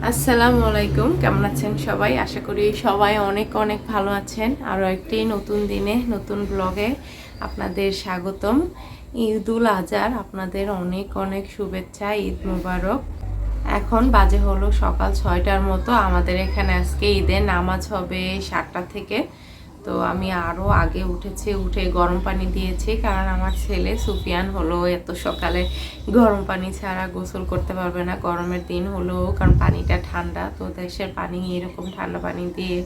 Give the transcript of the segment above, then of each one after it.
আসসালামু আলাইকুম, কেমন আছেন সবাই? আশা করি সবাই অনেক অনেক ভালো আছেন। আরও একটি নতুন দিনে নতুন ব্লগে আপনাদের স্বাগতম। ঈদুল আজহার আপনাদের অনেক অনেক শুভেচ্ছা। ঈদ মুবারক। এখন বাজে হলো সকাল 6টার মতো। আমাদের এখানে আজকে ঈদের নামাজ হবে 7টা থেকে। তো আমি আরও আগে উঠেছি, উঠে গরম পানি দিয়েছি, কারণ আমার ছেলে সুফিয়ান হলো এত সকালে গরম পানি ছাড়া গোসল করতে পারবে না। গরমের দিন হলো, কারণ পানিটা ঠান্ডা, তো দেশের পানি এরকম ঠান্ডা পানি দিয়ে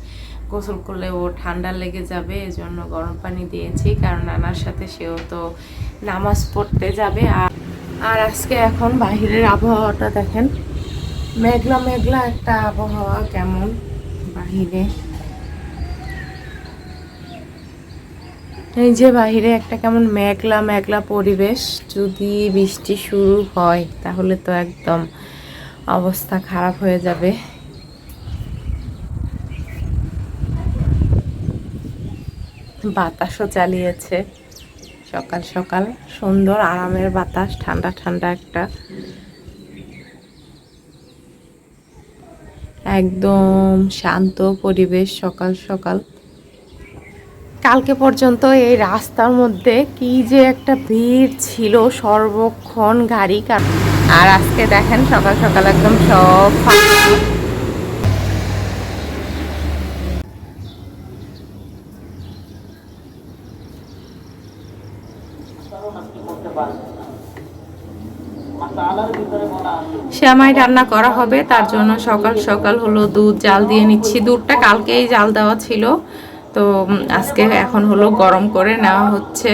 গোসল করলে ও ঠান্ডা লেগে যাবে, এজন্য গরম পানি দিয়েছি, কারণ নানার সাথে সেও তো নামাজ পড়তে যাবে। আর আজকে এখন বাহিরের আবহাওয়াটা দেখেন, মেঘলা মেঘলা একটা আবহাওয়া। কেমন বাহিরে, এই যে বাহিরে একটা কেমন মেঘলা মেঘলা পরিবেশ। যদি বৃষ্টি শুরু হয় তাহলে তো একদম অবস্থা খারাপ হয়ে যাবে। বাতাসও চালিয়েছে সকাল সকাল, সুন্দর আরামের বাতাস, ঠান্ডা ঠান্ডা একটা, একদম শান্ত পরিবেশ সকাল সকাল। কালকে পর্যন্ত এই রাস্তার মধ্যে কি যে একটা ভিড় ছিল, সর্বক্ষণ গাড়ি। আর আজকে দেখেন সকাল সকাল একদম সব ফাঁকা। শ্যামাই রান্না করা হবে, তার জন্য সকাল সকাল হলো দুধ জাল দিয়ে নিচ্ছি। দুধটা কালকেই জাল দেওয়া ছিল, তো আজকে এখন হলো গরম করে নেওয়া হচ্ছে।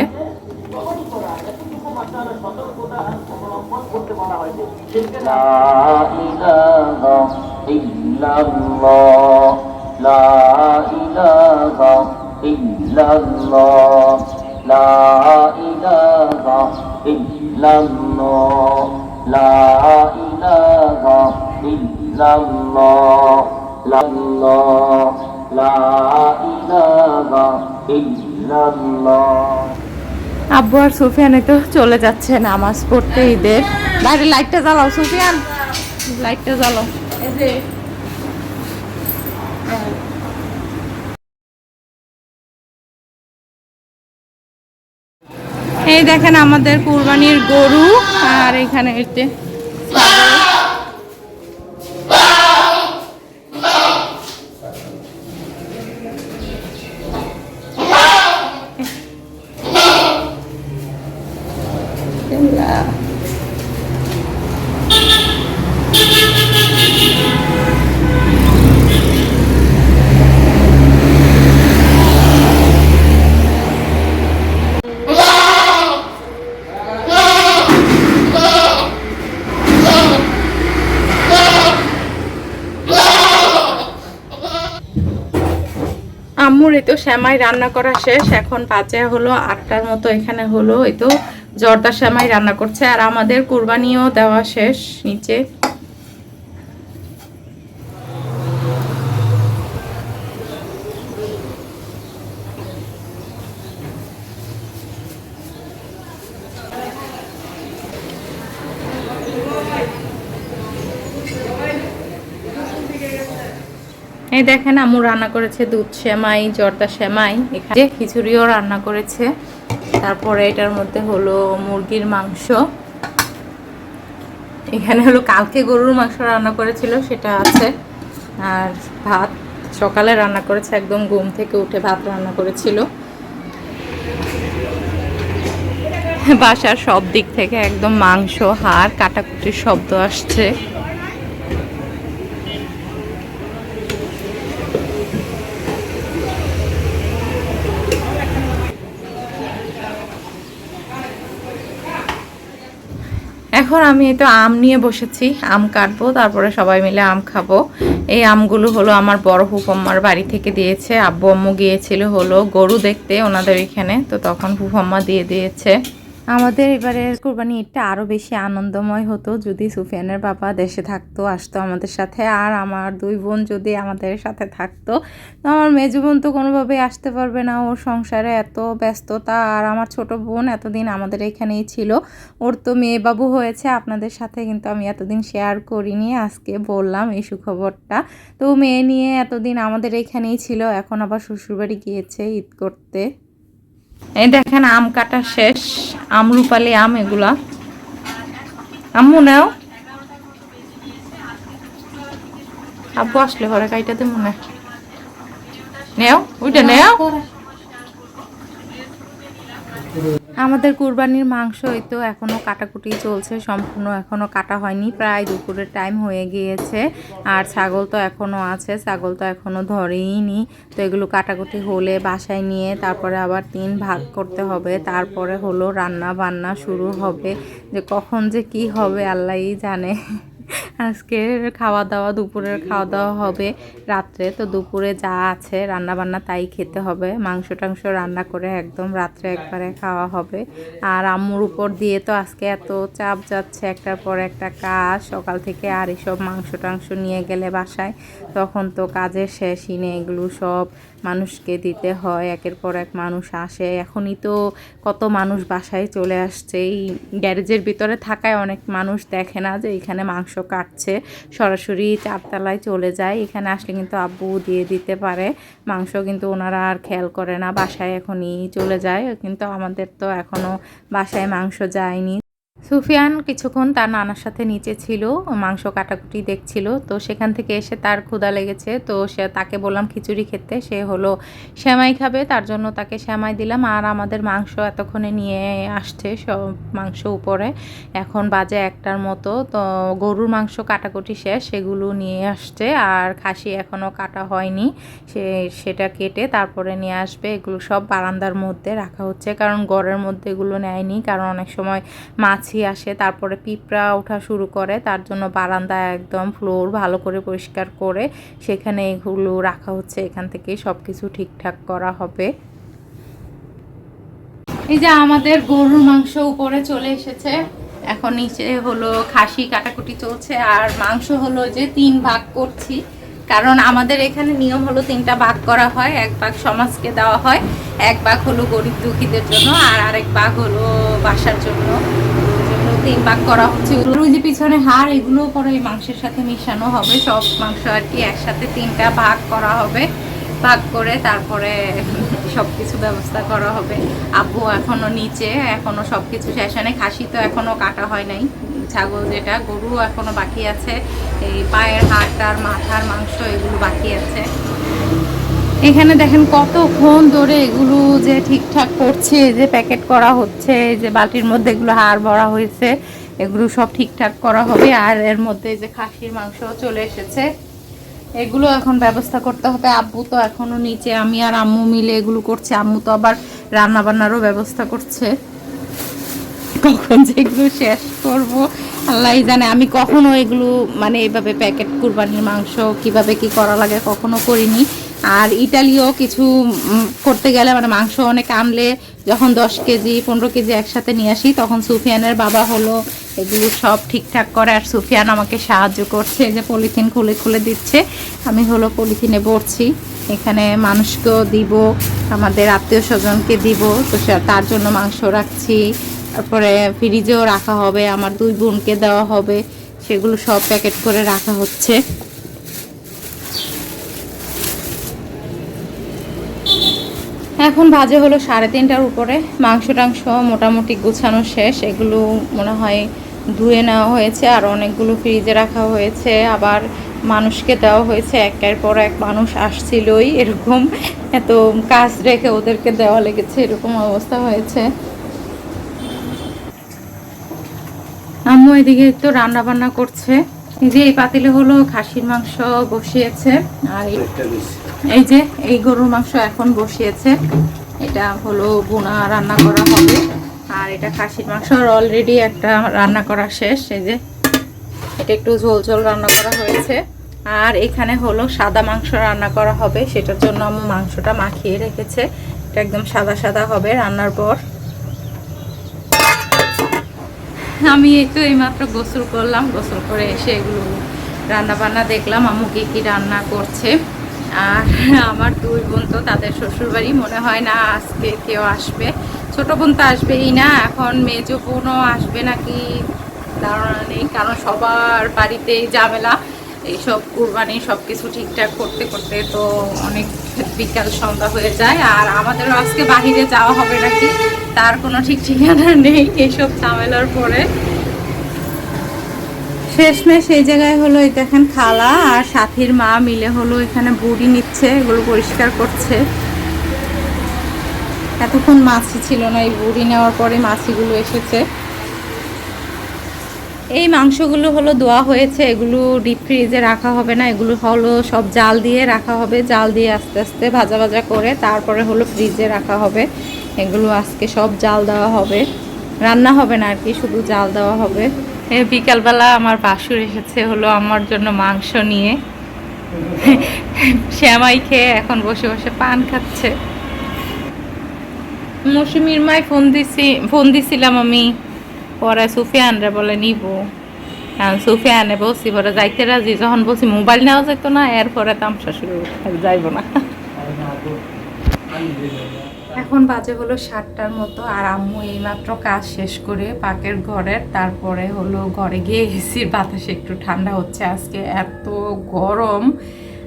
আব্বু আর সুফিয়ান তো চলে যাচ্ছে নামাজ পড়তে ঈদের। বাইরে লাইটটা জ্বালাও সুফিয়ান, লাইটটা জ্বালাও। এই দেখেন আমাদের কুরবানির গরু, আর এখানে এসে আম্মুর এই তো শ্যামাই রান্না করা শেষ। এখন বাজে হলো 8টার মতো। এখানে হলো এই তো জর্দা শ্যামাই রান্না করছে, আর আমাদের কুরবানিও দেওয়া শেষ নিচে। এই দেখেন আম্মু রান্না করেছে দুধ সেমাই, জর্দা সেমাই, এখানে খিচুড়িও রান্না করেছে। তারপরে এটার মধ্যে হলো মুরগির মাংস, এখানে হলো কালকে গরুর মাংস রান্না করেছিল সেটা আছে, আর ভাত সকালে রান্না করেছে, একদম ঘুম থেকে উঠে ভাত রান্না করেছিল। বাসার সব দিক থেকে একদম মাংস, হাড় কাটাকুটির শব্দ আসছে। এখন আমি তো আম নিয়ে বসেছি, আম কাটবো, তারপরে সবাই মিলে আম খাবো। এই আমগুলো হলো আমার বড় ফুফাম্মার বাড়ি থেকে দিয়েছে। আব্বু আম্মু গিয়েছিল হলো গরু দেখতে ওনাদের এখানে, তো তখন ফুফাম্মা দিয়ে দিয়েছে। আমাদের এবারের কোরবানি ঈদটা আরও বেশি আনন্দময় হতো যদি সুফিয়ানের বাবা দেশে থাকতো, আসতো আমাদের সাথে, আর আমার 2 বোন যদি আমাদের সাথে থাকতো। তো আমার মেজো বোন তো কোনোভাবেই আসতে পারবে না, ওর সংসারে এত ব্যস্ততা। আর আমার ছোট বোন এতদিন আমাদের এখানেই ছিল, ওর তো মেয়ে বাবু হয়েছে, আপনাদের সাথে কিন্তু আমি এতদিন শেয়ার করিনি, আজকে বললাম এই সুখবরটা। তো মেয়ে নিয়ে এতদিন আমাদের এখানেই ছিল, এখন আবার শ্বশুরবাড়ি গিয়েছে ঈদ করতে। এই দেখেন আম কাটা শেষ, আমরুপালি আম এগুলা। আম্মু নাও, আব্বু আসলে ঘরে কাইটাতে মনে নেও, ওইটা নেও। আমাদের কুরবানির মাংস এই তো এখনও কাটাকুটি চলছে, সম্পূর্ণ এখনও কাটা হয়নি, প্রায় দুপুরের টাইম হয়ে গিয়েছে। আর ছাগল তো এখনও আছে, ছাগল তো এখনও ধরেইনি। তো এগুলো কাটাকুটি হলে বাসায় নিয়ে তারপরে আবার 3 ভাগ করতে হবে, তারপরে হলো রান্না বান্না শুরু হবে। যে কখন যে কি হবে আল্লাহই জানে। আজকে খাওয়া দাওয়া, দুপুরের খাওয়া দাওয়া হবে রাত্রে, তো দুপুরে যা আছে রান্না বান্না তাই খেতে হবে। মাংস টাংস রান্না করে একদম রাত্রে একবারে খাওয়া হবে। আর আম্মুর উপর দিয়ে তো আজকে এত চাপ যাচ্ছে, একটার পর একটা কাজ সকাল থেকে। আর এসব মাংস টাংস নিয়ে গেলে বাসায় তখন তো কাজের শেষই নেই, এগুলো সব মানুষকে দিতে হয়, একের পর এক মানুষ আসে। এখনই তো কত মানুষ বাসায় চলে আসছে, এই গ্যারেজের ভিতরে থাকায় অনেক মানুষ দেখে না যে এখানে মাংস কাটছে, সরাসরি 4 তলায় চলে যায়। এখানে আসলে কিন্তু আব্বু দিয়ে দিতে পারে মাংস, কিন্তু ওনারা আর খেয়াল করে না, বাসায় এখনই চলে যায়। কিন্তু আমাদের তো এখনও বাসায় মাংস যায়নি। সুফিয়ান কিছুক্ষণ তার নানার সাথে নিচে ছিল, মাংস কাটাকুটি দেখছিল। তো সেখান থেকে এসে তার ক্ষুধা লেগেছে, তো তাকে বললাম খিচুড়ি খেতে, সে হলো সেমাই খাবে, তার জন্য তাকে সেমাই দিলাম। আর আমাদের মাংস এতক্ষণে নিয়ে আসছে সব মাংস উপরে, এখন বাজে 1টার মতো। তো গরুর মাংস কাটাকুটি শেষ, সেগুলো নিয়ে আসছে। আর খাসি এখনও কাটা হয়নি, সেটা কেটে তারপরে নিয়ে আসবে। এগুলো সব বারান্দার মধ্যে রাখা হচ্ছে, কারণ ঘরের মধ্যে এগুলো নেয়নি, কারণ অনেক সময় মাছি আসে, তারপরে পিঁপড়া ওঠা শুরু করে, তার জন্য বারান্দায় একদম ফ্লোর ভালো করে পরিষ্কার করে সেখানে এগুলো রাখা হচ্ছে। এখান থেকে সব কিছু ঠিকঠাক করা হবে। এই যে আমাদের গরুর মাংস উপরে চলে এসেছে, এখন নিচে হলো খাসি কাটাকুটি চলছে। আর মাংস হলো যে 3 ভাগ করছি, কারণ আমাদের এখানে নিয়ম হলো 3টা ভাগ করা হয়। 1 ভাগ সমাজকে দেওয়া হয়, 1 ভাগ হলো গরিব দুঃখীদের জন্য, আর আরেক ভাগ হলো বাসার জন্য। 3 ভাগ করা হচ্ছে। ওই যে পিছনে হাড়, এগুলো পরে এই মাংসের সাথে মিশানো হবে, সব মাংস আর কি একসাথে 3টা ভাগ করা হবে। ভাগ করে তারপরে সব কিছু ব্যবস্থা করা হবে। আব্বু এখনো নিচে, এখনো সব কিছু শেষ হয় নাই। খাসি তো এখনো কাটা হয় নাই, ছাগল যেটা, গরু এখনো বাকি আছে। এই পায়ের হাড়টার মাথার মাংস এগুলো বাকি আছে। এখানে দেখেন কতক্ষণ ধরে এগুলো যে ঠিকঠাক করছে, যে প্যাকেট করা হচ্ছে, যে বালতির মধ্যে এগুলো হাড় ভরা হয়েছে, এগুলো সব ঠিকঠাক করা হবে। আর এর মধ্যে যে খাসির মাংস চলে এসেছে, এগুলো এখন ব্যবস্থা করতে হবে। আব্বু তো এখনো নিচে, আমি আর আম্মু মিলে এগুলো করছে। আম্মু তো আবার রান্না বান্নারও ব্যবস্থা করছে। কখন যে এগুলো শেষ করব আল্লাহ জানে। আমি কখনো এগুলো মানে এইভাবে প্যাকেট কুরবানির মাংস কিভাবে কি করা লাগে কখনো করিনি। আর ইটালিও কিছু করতে গেলে মানে মাংস অনেক আনলে, যখন 10 কেজি 15 কেজি একসাথে নিয়ে আসি, তখন সুফিয়ানের বাবা হলো এগুলো সব ঠিকঠাক করে। আর সুফিয়ান আমাকে সাহায্য করছে, যে পলিথিন খুলে খুলে দিচ্ছে, আমি হলো পলিথিনে ভরছি। এখানে মানুষকেও দিব, আমাদের আত্মীয় স্বজনকে দিব, তো তার জন্য মাংস রাখছি। তারপরে ফ্রিজেও রাখা হবে, আমার 2 বোনকে দেওয়া হবে, সেগুলো সব প্যাকেট করে রাখা হচ্ছে। এখন বাজে হলো 3:30টার উপরে, মাংস টাংস মোটামুটি গুছানো শেষ। এগুলো মনে হয় ধুয়ে নেওয়া হয়েছে, আর অনেকগুলো ফ্রিজে রাখা হয়েছে, আবার মানুষকে দেওয়া হয়েছে। একের পর এক মানুষ আসছিলই, এরকম এত কাজ রেখে ওদেরকে দেওয়া লেগেছে, এরকম অবস্থা হয়েছে। আম্মু এদিকে একটু রান্না বান্না করছে। এই যে এই পাতিলে হলো খাসির মাংস বসিয়েছে, আর এই যে এই গরুর মাংস এখন বসিয়েছে। এটা হলো বোনা রান্না করা হবে, আর এটা খাসির মাংস অলরেডি একটা রান্না করা শেষ। এই যে এটা একটু ঝোল ঝোল রান্না করা হয়েছে। আর এখানে হলো সাদা মাংস রান্না করা হবে, সেটার জন্য আম্মু মাংসটা মাখিয়ে রেখেছে। এটা একদম সাদা সাদা হবে রান্নার পর। আমি এই তো এইমাত্র গোসল করলাম, গোসল করে এসে এগুলো রান্না বান্না দেখলাম আম্মু কি রান্না করছে। আর আমার দুই বোন তো তাদের শ্বশুরবাড়ি, মনে হয় না আজকে কেউ আসবে। ছোট বোন তো আসবেই না, এখন মেজো বোনও আসবে নাকি ধারণা নেই, কারণ সবার বাড়িতেই ঝামেলা এইসব কুরবানি সব কিছু ঠিকঠাক করতে করতে তো অনেক বিকাল সন্ধ্যা হয়ে যায়। আর আমাদেরও আজকে বাহিরে যাওয়া হবে নাকি তার কোনো ঠিক ঠিকানা নেই এইসব ঝামেলার পরে। শেষমেশ এই জায়গায় হলো এই দেখেন খালা আর সাথীর মা মিলে হলো এখানে বুড়ি নিচ্ছে, এগুলো পরিষ্কার করছে। এতক্ষণ মাছি ছিল না, এই বুড়ি নেওয়ার পরে মাছিগুলো এসেছে। এই মাংসগুলো হলো ধোয়া হয়েছে, এগুলো ডিপ ফ্রিজে রাখা হবে না, এগুলো হলো সব জাল দিয়ে রাখা হবে, জাল দিয়ে আস্তে আস্তে ভাজা ভাজা করে তারপরে হলো ফ্রিজে রাখা হবে। এগুলো আজকে সব জাল দেওয়া হবে, রান্না হবে না আর কি, শুধু জাল দেওয়া হবে। বিকালবেলা আমার বাসুর এসেছে হলো আমার জন্য মাংস নিয়ে, শ্যামাই খেয়ে এখন বসে বসে পান খাচ্ছে। মৌসুমীর মায় ফোন দিছিলাম আমি, পরে সুফিয়ানরে বলে নিব, কারণ সুফিয়ানে বলছি পরে যাইতে রাজি, যখন বলছি মোবাইল নেওয়া যেত না এরপরে তামসা শুরু, যাইব না। এখন বাজে হলো 7টার মতো, আর আম্মু এইমাত্র কাজ শেষ করে পাকের ঘরের, তারপরে হলো ঘরে গিয়ে এসির বাতাসে একটু ঠান্ডা হচ্ছে। আজকে এত গরম,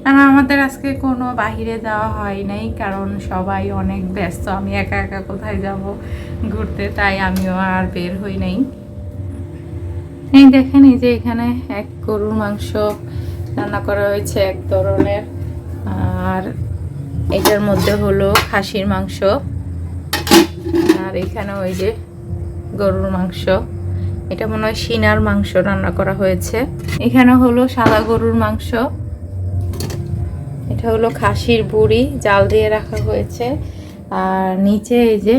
আর আমাদের আজকে কোনো বাহিরে যাওয়া হয় নাই, কারণ সবাই অনেক ব্যস্ত, আমি একা একা কোথায় যাব ঘুরতে, তাই আমিও আর বের হই নাই। এই দেখেন, এই যে এখানে এক গরুর মাংস রান্না করা হয়েছে এক ধরনের, আর এটার মধ্যে হলো খাসির মাংস, আর এখানে ওই যে গরুর মাংস, এটা মনে হয় সিনার মাংস রান্না করা হয়েছে। এখানে হলো সাদা গরুর মাংস, এটা হলো খাসির বুড়ি জাল দিয়ে রাখা হয়েছে, আর নিচে এই যে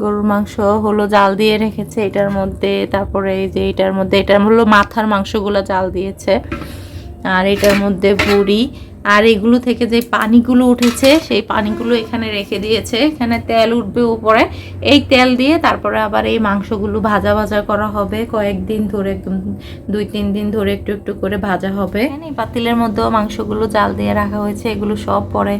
গরুর মাংস হলো জাল দিয়ে রেখেছে এটার মধ্যে, তারপরে এই যে এটার মধ্যে এটা হলো মাথার মাংসগুলো জাল দিয়েছে, আর এটার মধ্যে বুড়ি, আর এগুলো থেকে যে পানিগুলো উঠেছে সেই পানিগুলো এখানে রেখে দিয়েছে, এখানে তেল উঠবে উপরে, এই তেল দিয়ে তারপরে আবার এই মাংসগুলো ভাজা ভাজা করা হবে কয়েকদিন ধরে, একদম 2-3 দিন ধরে একটু একটু করে ভাজা হবে। এই পাতিলের মধ্যেও মাংসগুলো জাল দিয়ে রাখা হয়েছে, এগুলো সব পরে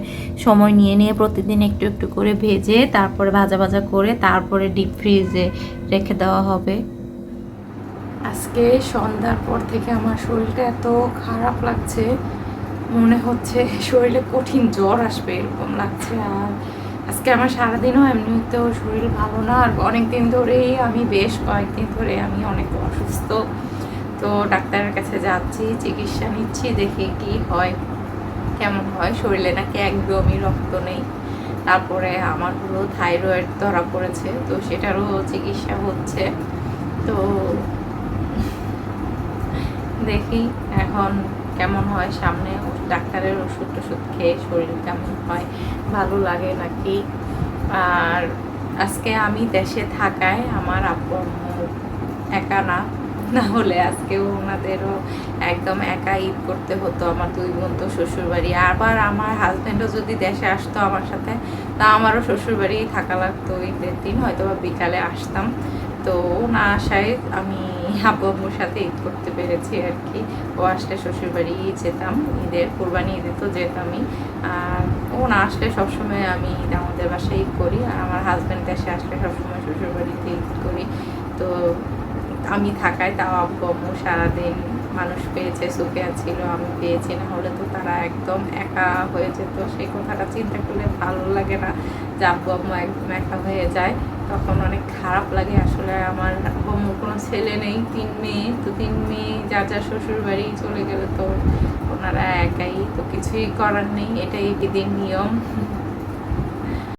সময় নিয়ে নিয়ে প্রতিদিন একটু একটু করে ভেজে তারপরে ভাজা ভাজা করে তারপরে ডিপ ফ্রিজে রেখে দেওয়া হবে। আজকে সন্ধ্যার পর থেকে আমার শরীরটা এত খারাপ লাগছে, মনে হচ্ছে শরীরে কঠিন জ্বর আসবে এরকম লাগছে। আর আজকে আমার সারাদিনও এমনিতেও শরীর ভালো না, আর অনেক দিন ধরেই আমি বেশ কয়েকদিন ধরে আমি অনেক অসুস্থ, তো ডাক্তারের কাছে যাচ্ছি, চিকিৎসা নিচ্ছি, দেখি কি হয় কেমন হয়। শরীরে নাকি একদমই রক্ত নেই, তারপরে আমার হলো থাইরয়েড ধরা পড়েছে, তো সেটারও চিকিৎসা হচ্ছে। তো দেখি এখন কেমন হয়, সামনে ডাক্তারের ওষুধ টষুধ খেয়ে শরীর কেমন হয়, ভালো লাগে নাকি। আর আজকে আমি দেশে থাকায় আমার আব্বু একা না, না হলে আজকেও ওনাদেরও একদম একা ঈদ করতে হতো। আমার দুই বোন তো শ্বশুরবাড়ি, আবার আমার হাজব্যান্ডও যদি দেশে আসতো আমার সাথে, তা আমারও শ্বশুরবাড়ি থাকা লাগতো ঈদের দিন, হয়তো বা বিকালে আসতাম। তো না আসায় আমি আব্বু আম্মুর সাথে ঈদ করতে পেরেছি আর কি। ও আসলে শ্বশুরবাড়ি যেতাম, ঈদের কোরবানি ঈদে তো যেতামই, আর ও না আসলে সবসময় আমি আমাদের বাসায় ঈদ করি, আর আমার হাজব্যান্ড দেশে আসলে সবসময় শ্বশুরবাড়িতে ঈদ করি। তো আমি থাকায় তাও আব্বু আম্মু সারাদিন মানুষ পেয়েছে, সুফিয়া ছিল, আমি পেয়েছি, না হলে তো তারা একদম একা হয়ে যেত। সেই কথাটা চিন্তা করলে ভালো লাগে না যে আব্বু আম্মু একদম একা হয়ে যায়, তখন অনেক খারাপ লাগে। আসলে আমার আব্বু আম্মুর কোনো ছেলে নেই, 3 মেয়ে, তো 3 মেয়ে যার যার শ্বশুর বাড়ি চলে গেলে তো ওনারা একাই, তো কিছুই করার নেই, এটাই বিধির নিয়ম।